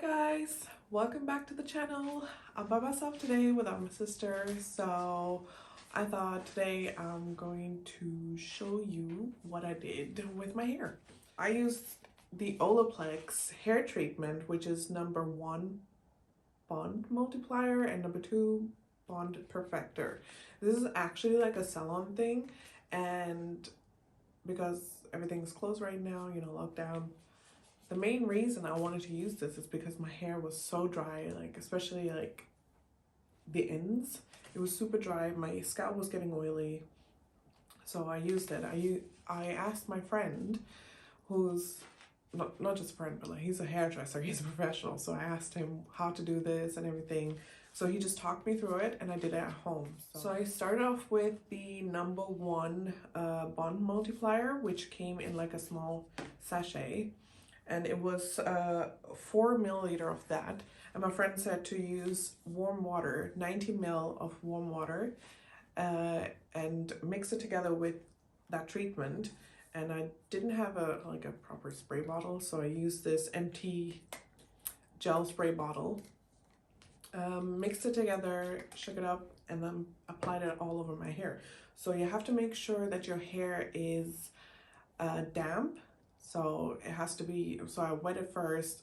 Hi guys, welcome back to the channel. I'm by myself today without my sister, so I thought today I'm going to show you what I did with my hair. I used the Olaplex hair treatment, which is number 1 bond multiplier and number 2 bond perfector. This is actually like a salon thing, and because everything's closed right now, you know, lockdown, the main reason I wanted to use this is because my hair was so dry, like especially like the ends. It was super dry. My scalp was getting oily, so I used it. I asked my friend, who's not just a friend, but like he's a hairdresser. He's a professional. So I asked him how to do this and everything. So he just talked me through it, and I did it at home. So I started off with the number 1 bond multiplier, which came in like a small sachet. And it was 4 milliliter of that, and my friend said to use warm water, 90 ml of warm water, and mix it together with that treatment. And I didn't have a proper spray bottle, so I used this empty gel spray bottle, mixed it together, shook it up, and then applied it all over my hair. So you have to make sure that your hair is damp. So it has to be, so I wet it first,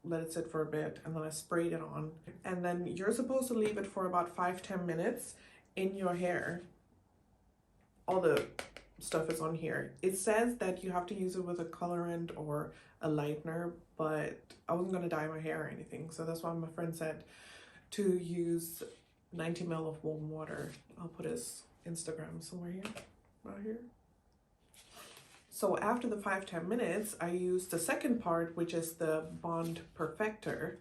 let it sit for a bit, and then I sprayed it on. And then you're supposed to leave it for about 5-10 minutes in your hair. All the stuff is on here. It says that you have to use it with a colorant or a lightener, but I wasn't going to dye my hair or anything. So that's why my friend said to use 90 ml of warm water. I'll put his Instagram somewhere here, right here. So after the 5-10 minutes, I used the second part, which is the bond perfector,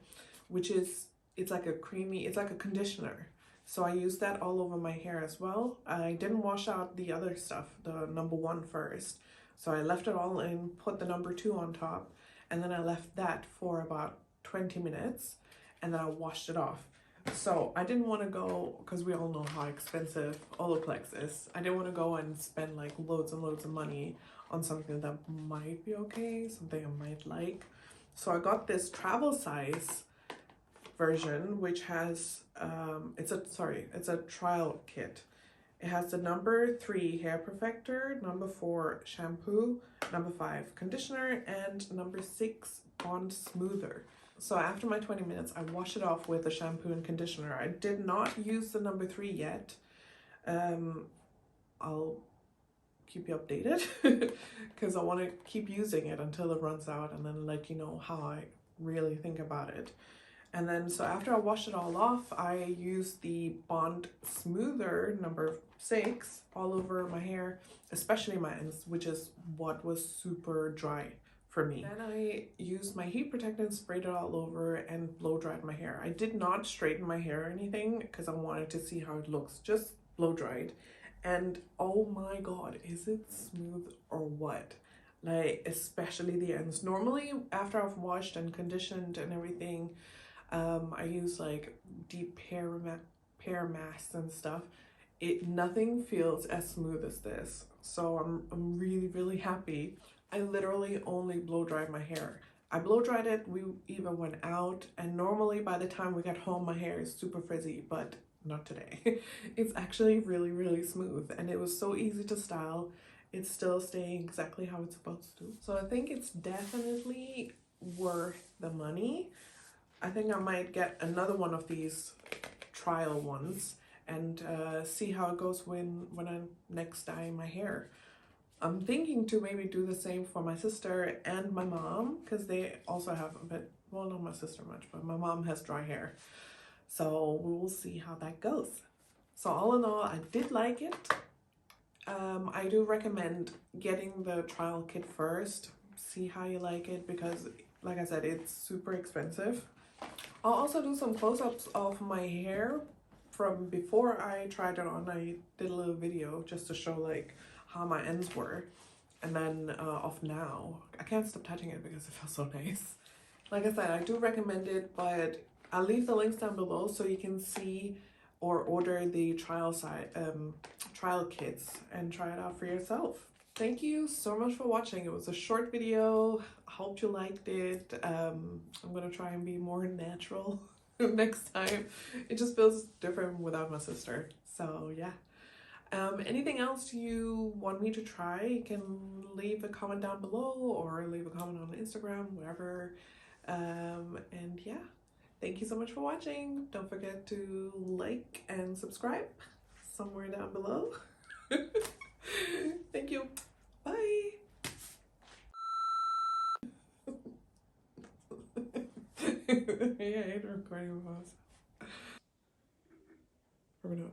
which is, it's like a creamy, it's like a conditioner. So I used that all over my hair as well. I didn't wash out the other stuff, the number 1 first. So I left it all in, put the number 2 on top, and then I left that for about 20 minutes, and then I washed it off. So I didn't want to go, because we all know how expensive Olaplex is. I didn't want to go and spend like loads and loads of money on something that might be okay, something I might like. So I got this travel size version, which has it's a trial kit. It has the number 3 hair perfector, number 4 shampoo, number 5 conditioner, and number 6 bond smoother. So after my 20 minutes, I washed it off with a shampoo and conditioner. I did not use the number 3 yet. I'll keep you updated because I want to keep using it until it runs out, and then let you know how I really think about it. And then so after I washed it all off, I used the bond smoother number 6 all over my hair, especially my ends, which is what was super dry for me. Then I used my heat protectant, sprayed it all over, and blow dried my hair. I did not straighten my hair or anything because I wanted to see how it looks, just blow dried. And oh my god, is it smooth or what? Like, especially the ends. Normally after I've washed and conditioned and everything, I use like deep hair masks and stuff. Nothing feels as smooth as this. So I'm really happy. I literally only blow dried my hair. I blow dried it, we even went out, and normally by the time we get home my hair is super frizzy, but not today. It's actually really smooth, and it was so easy to style. It's still staying exactly how it's supposed to. So I think it's definitely worth the money. I think I might get another one of these trial ones and see how it goes when I next dye my hair. I'm thinking to maybe do the same for my sister and my mom, because they also have a bit, well, not my sister much, but my mom has dry hair. So we will see how that goes. So all in all, I did like it. I do recommend getting the trial kit first, see how you like it, because like I said, it's super expensive. I'll also do some close-ups of my hair from before I tried it on. I did a little video just to show like how my ends were, and then of now. I can't stop touching it because it feels so nice. Like I said, I do recommend it, but I'll leave the links down below so you can see or order the trial kits and try it out for yourself. Thank you so much for watching. It was a short video. I hope you liked it. I'm gonna try and be more natural next time. It just feels different without my sister. So yeah. Anything else you want me to try, you can leave a comment down below or leave a comment on Instagram, wherever. And yeah, thank you so much for watching. Don't forget to like and subscribe somewhere down below. Thank you. Bye. Yeah, I hate recording with us. We're gonna.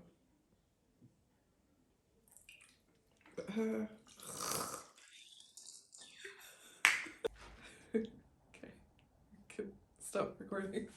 Okay, stop recording.